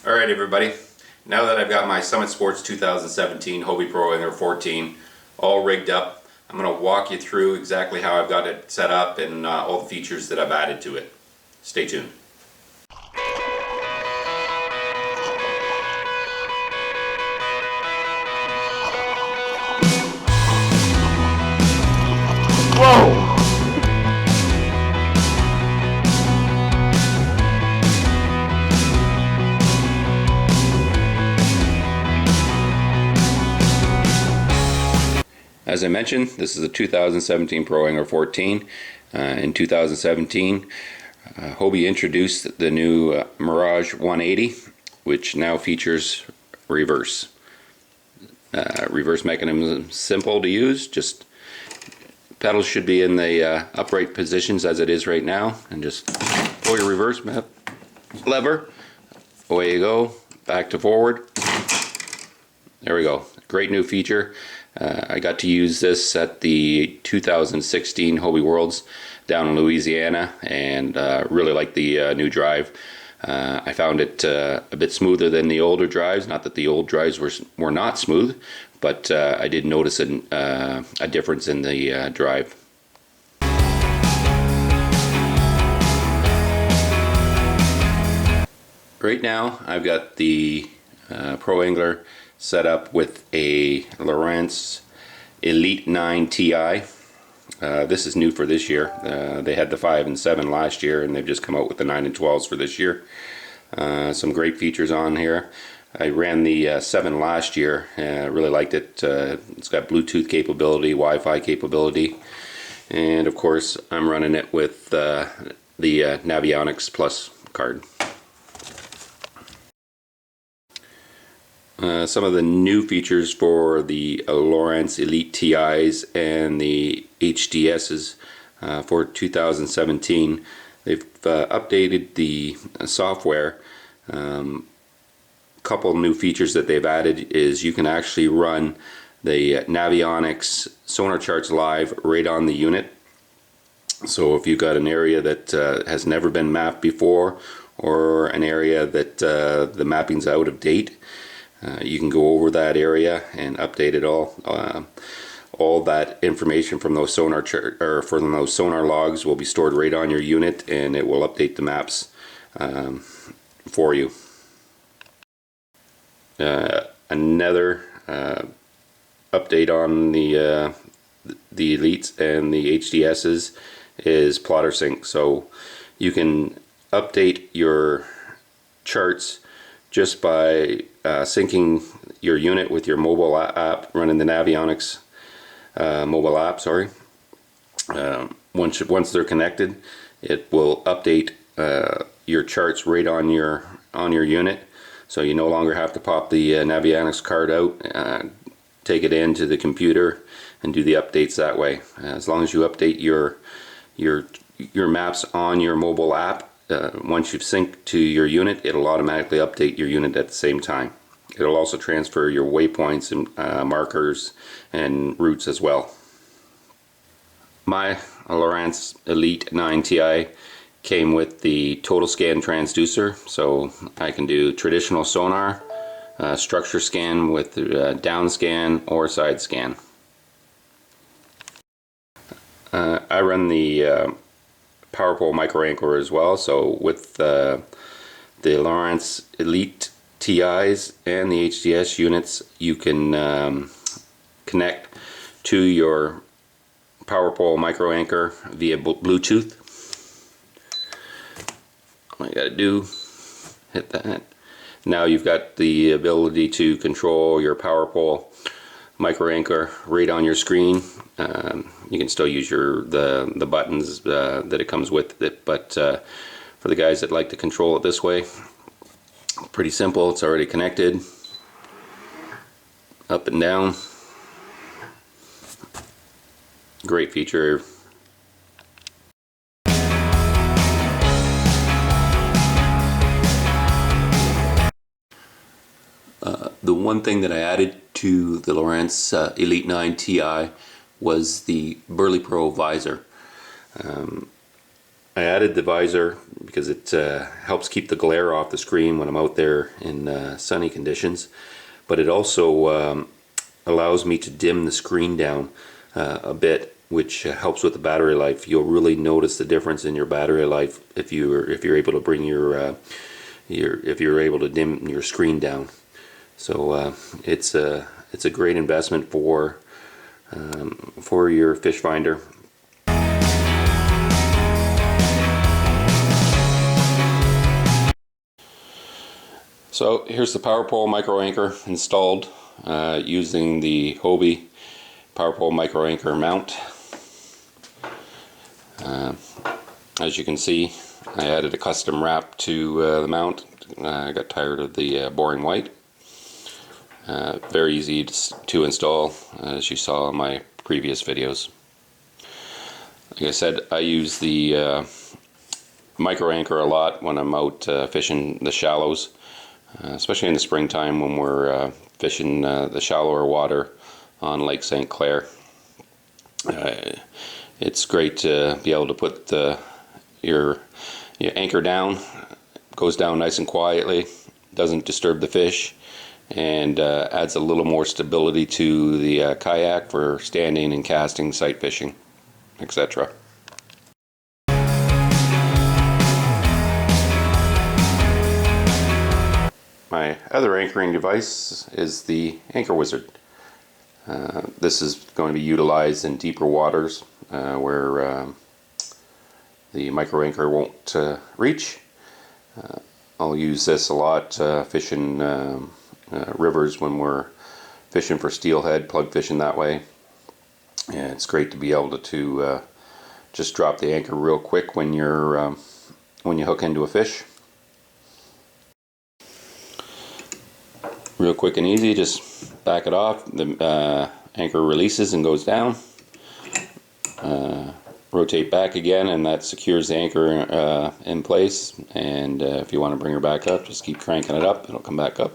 Alright everybody, now that I've got my Summit Sports 2017 Hobie Pro Angler 14 all rigged up, I'm going to walk you through exactly how I've got it set up and all the features that I've added to it. Stay tuned. Whoa! As I mentioned, this is a 2017 Pro Angler 14. In 2017, Hobie introduced the new Mirage 180, which now features reverse. Reverse mechanism, simple to use. Just pedals should be in the upright positions as it is right now, and just pull your reverse lever. Away you go, back to forward. There we go. Great new feature. I got to use this at the 2016 Hobie Worlds down in Louisiana, and really like the new drive. I found it a bit smoother than the older drives. Not that the old drives were not smooth, but I did notice a difference in the drive. Right now I've got the Pro Angler set up with a Lowrance Elite-9 Ti. This is new for this year. They had the 5 and 7 last year, and they've just come out with the 9 and 12s for this year. Some great features on here. I ran the 7 last year. Really liked it. It's got Bluetooth capability, Wi-Fi capability, and of course I'm running it with the Navionics Plus card. Some of the new features for the Lowrance Elite TIs and the HDSs for 2017. They've updated the software. Couple new features that they've added is you can actually run the Navionics sonar charts live right on the unit. So if you've got an area that has never been mapped before, or an area that the mapping's out of date, you can go over that area and update it all. All that information from those from those sonar logs will be stored right on your unit, and it will update the maps for you. Another update on the Elites and the HDSs is plotter sync. So you can update your charts just by syncing your unit with your mobile app, running the Navionics mobile app. Once they're connected, it will update your charts right on your unit. So you no longer have to pop the Navionics card out, take it into the computer, and do the updates that way. As long as you update your maps on your mobile app, once you've synced to your unit, it'll automatically update your unit at the same time. It'll also transfer your waypoints and markers and routes as well. My Lowrance Elite-9 Ti came with the TotalScan transducer, so I can do traditional sonar, structure scan with down scan or side scan. I run the power pole micro anchor as well, so with the Lowrance Elite TIs and the HDS units, you can connect to your power pole micro anchor via Bluetooth. All you gotta do, hit that. Now you've got the ability to control your power pole micro anchor right on your screen. You can still use the buttons that it comes with it, but for the guys that like to control it this way, pretty simple. It's already connected, up and down. Great feature. The one thing that I added to the Lowrance Elite-9 Ti was the Berley Pro Visor. I added the visor because it helps keep the glare off the screen when I'm out there in sunny conditions, but it also allows me to dim the screen down a bit, which helps with the battery life. You'll really notice the difference in your battery life if you're able to bring if you're able to dim your screen down. So it's a great investment for your fish finder. So here's the power pole micro anchor installed using the Hobie power pole micro anchor mount. As you can see, I added a custom wrap to the mount. I got tired of the boring white. Very easy to install, as you saw in my previous videos. Like I said, I use the micro anchor a lot when I'm out fishing the shallows, especially in the springtime when we're fishing the shallower water on Lake St. Clair. It's great to be able to put your anchor down. Goes down nice and quietly, doesn't disturb the fish, and adds a little more stability to the kayak for standing and casting, sight fishing, etc. My other anchoring device is the Anchor Wizard. This is going to be utilized in deeper waters where the micro anchor won't reach. I'll use this a lot fishing rivers when we're fishing for steelhead, plug fishing that way. And it's great to be able to just drop the anchor real quick when you hook into a fish. Real quick and easy, just back it off. The anchor releases and goes down. Rotate back again, and that secures the anchor in place. And if you want to bring her back up, just keep cranking it up. It'll come back up.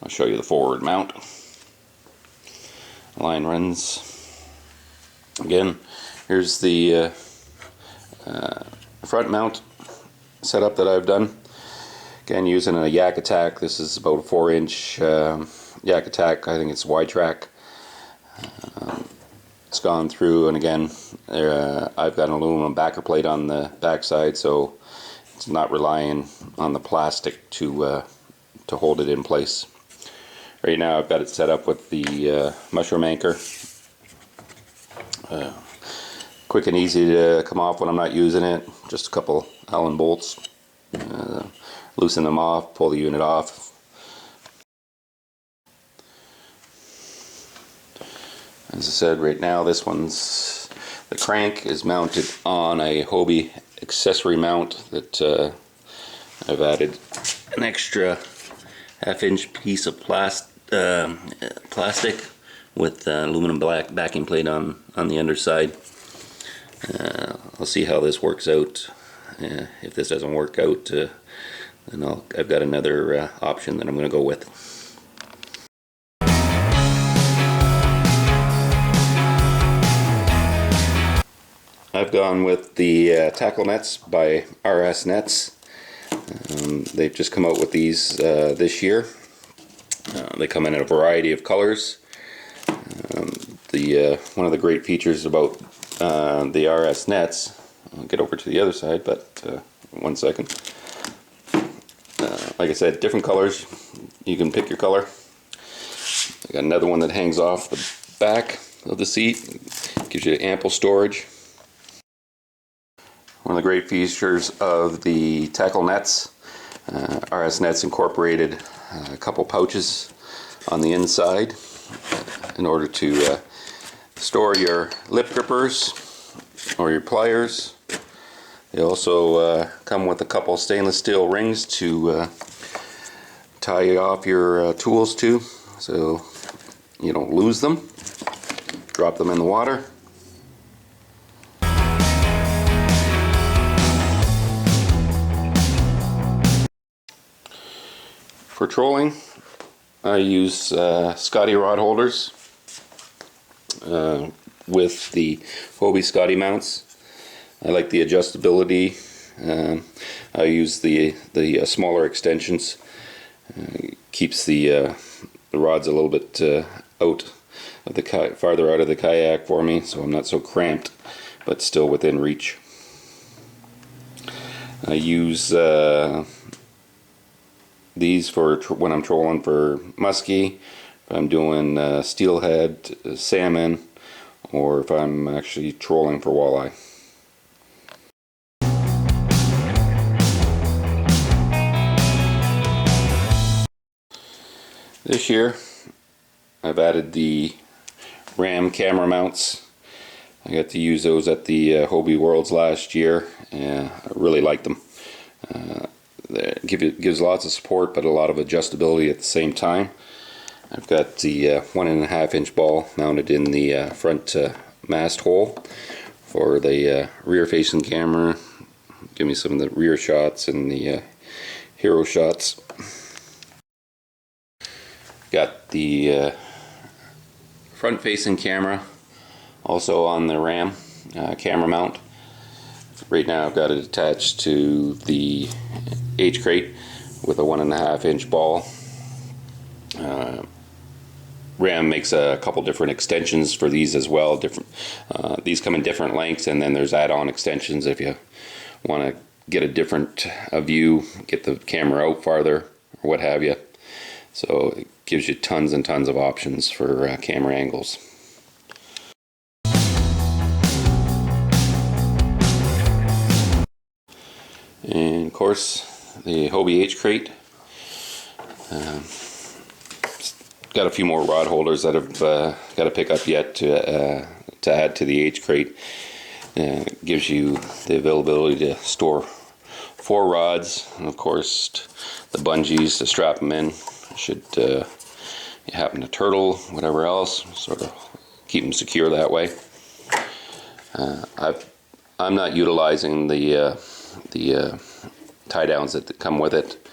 I'll show you the forward mount. Line runs. Again, here's the front mount setup that I've done. Again, using a Yak Attack. This is about a 4-inch Yak Attack. I think it's wide track. It's gone through, and again, I've got an aluminum backer plate on the backside, so it's not relying on the plastic to hold it in place. Right now, I've got it set up with the mushroom anchor. Quick and easy to come off when I'm not using it. Just a couple Allen bolts. Loosen them off, pull the unit off. As I said, right now this one's, the crank is mounted on a Hobie accessory mount that I've added an extra half-inch piece of plastic with aluminum black backing plate on the underside. I'll see how this works out. If this doesn't work out, then I've got another option that I'm going to go with. I've gone with the tackle nets by RS Nets. They've just come out with these this year. They come in a variety of colors. One of the great features about the RS Nets, I'll get over to the other side, but 1 second. Like I said, different colors. You can pick your color. I got another one that hangs off the back of the seat. Gives you ample storage. One of the great features of the tackle nets, RS Nets incorporated a couple pouches on the inside in order to store your lip grippers or your pliers. They also come with a couple stainless steel rings to tie off your tools to, so you don't lose them. Drop them in the water. For trolling, I use Scotty Rod Holders with the Hobie Scotty mounts. I like the adjustability. I use the smaller extensions. Keeps the rods a little bit out of the farther out of the kayak for me, so I'm not so cramped, but still within reach. I use these for when I'm trolling for muskie, if I'm doing steelhead, salmon, or if I'm actually trolling for walleye. This year I've added the RAM camera mounts. I got to use those at the Hobie Worlds last year, and I really like them. Gives lots of support, but a lot of adjustability at the same time. I've got the 1.5 inch ball mounted in the front mast hole for the rear facing camera. Give me some of the rear shots and the hero shots. Got the front facing camera also on the RAM camera mount. Right now I've got it attached to the H-Crate with a 1.5 inch ball. RAM makes a couple different extensions for these as well. These come in different lengths, and then there's add-on extensions if you want to get a different view, get the camera out farther, or what have you. So it gives you tons and tons of options for camera angles. And of course, the Hobie H-Crate. Got a few more rod holders that I've got to pick up yet to add to the H-Crate. Gives you the availability to store 4 rods, and of course the bungees to strap them in. Should you happen to turtle, whatever else, sort of keep them secure that way. I'm not utilizing the tie downs that come with it.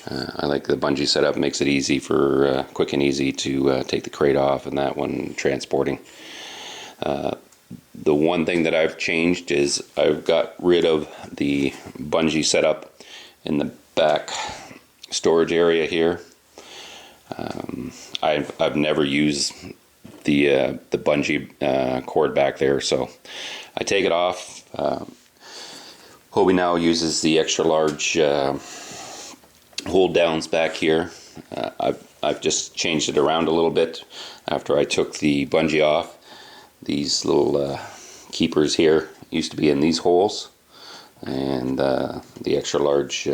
I like the bungee setup. Makes it easy for quick and easy to take the crate off and that one transporting. The one thing that I've changed is I've got rid of the bungee setup in the back storage area here. I've never used the bungee cord back there, so I take it off. Hobie now uses the extra large hold downs back here. I've just changed it around a little bit after I took the bungee off. These little keepers here used to be in these holes, and the extra large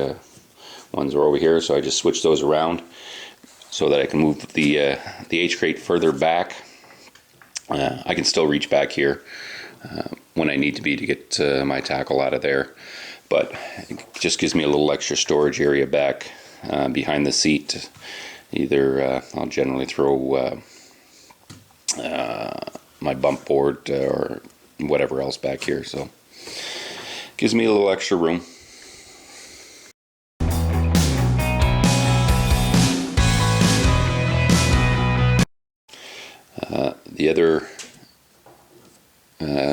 ones are over here, so I just switched those around so that I can move the H-Crate further back. I can still reach back here when I need to be to get my tackle out of there, but it just gives me a little extra storage area back behind the seat. Either I'll generally throw my bump board or whatever else back here, so gives me a little extra room. The other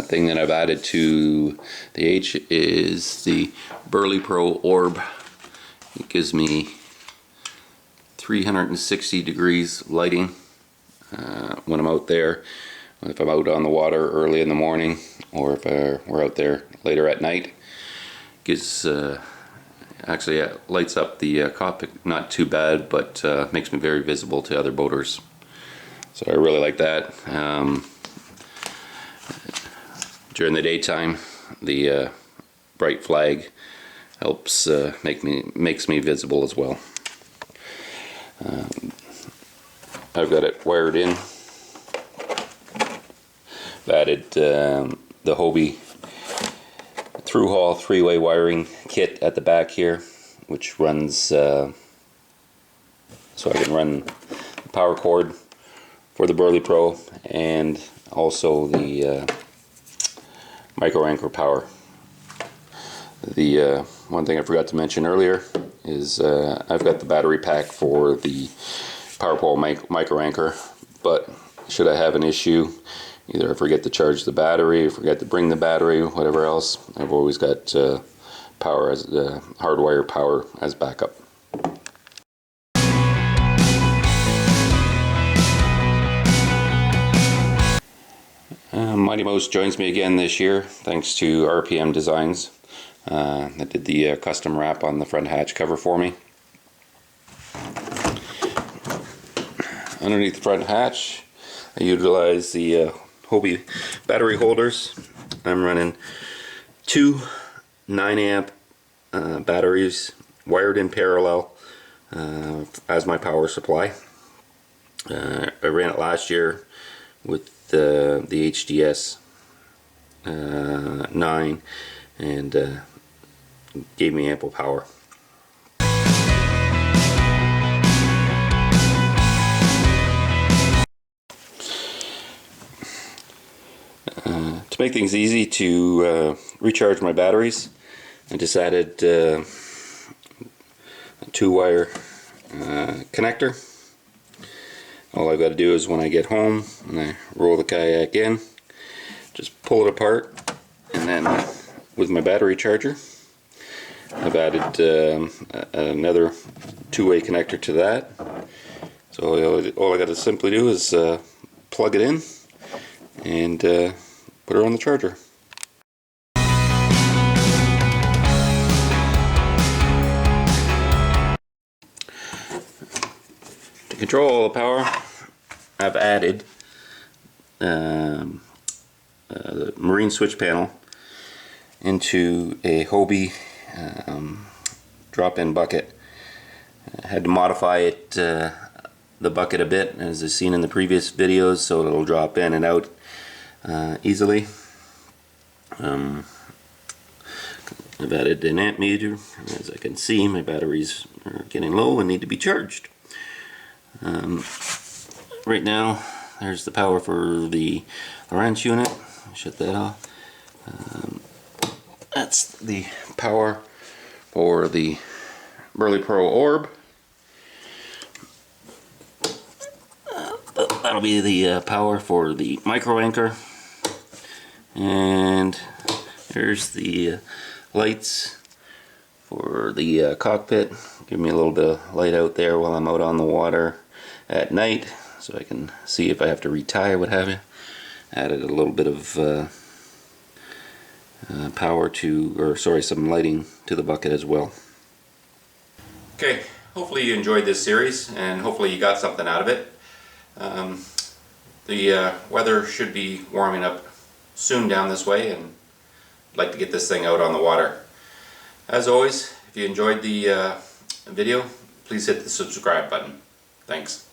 thing that I've added to the H is the Berley Pro Orb. It gives me 360 degrees lighting when I'm out there. If I'm out on the water early in the morning, or if we're out there later at night, gives actually it lights up the cockpit not too bad, but makes me very visible to other boaters. So I really like that. During the daytime, the bright flag helps makes me visible as well. I've got it wired in. I've added the Hobie through-haul 3-way wiring kit at the back here, which runs so I can run the power cord for the Berley Pro and also the micro anchor power. The one thing I forgot to mention earlier is I've got the battery pack for the power pole micro anchor, but should I have an issue Either I forget to charge the battery, forget to bring the battery, whatever else. I've always got power as hardwired power as backup. Mighty Mouse joins me again this year, thanks to RPM Designs. That did the custom wrap on the front hatch cover for me. Underneath the front hatch, I utilize the Hobie battery holders. I'm running two 9 amp batteries wired in parallel as my power supply. I ran it last year with the HDS 9 and gave me ample power. To make things easy to recharge my batteries, I just added a 2-wire connector. All I've got to do is when I get home and I roll the kayak in, just pull it apart, and then with my battery charger I've added another 2-way connector to that. So all I got to simply do is plug it in and put her on the charger. To control all the power, I've added the marine switch panel into a Hobie drop-in bucket. I had to modify it, the bucket a bit, as I've seen in the previous videos, so it'll drop in and out easily. I've added an amp meter. As I can see, my batteries are getting low and need to be charged. Right now, there's the power for the Lowrance unit. Shut that off. That's the power for the Berley Pro Orb. That'll be the power for the micro anchor. And there's the lights for the cockpit. Give me a little bit of light out there while I'm out on the water at night, so I can see if I have to retie or what have you. Added a little bit of power to, or sorry, some lighting to the bucket as well. Okay, hopefully you enjoyed this series and hopefully you got something out of it. The weather should be warming up soon down this way, and I'd like to get this thing out on the water. As always, if you enjoyed the video, please hit the subscribe button. Thanks.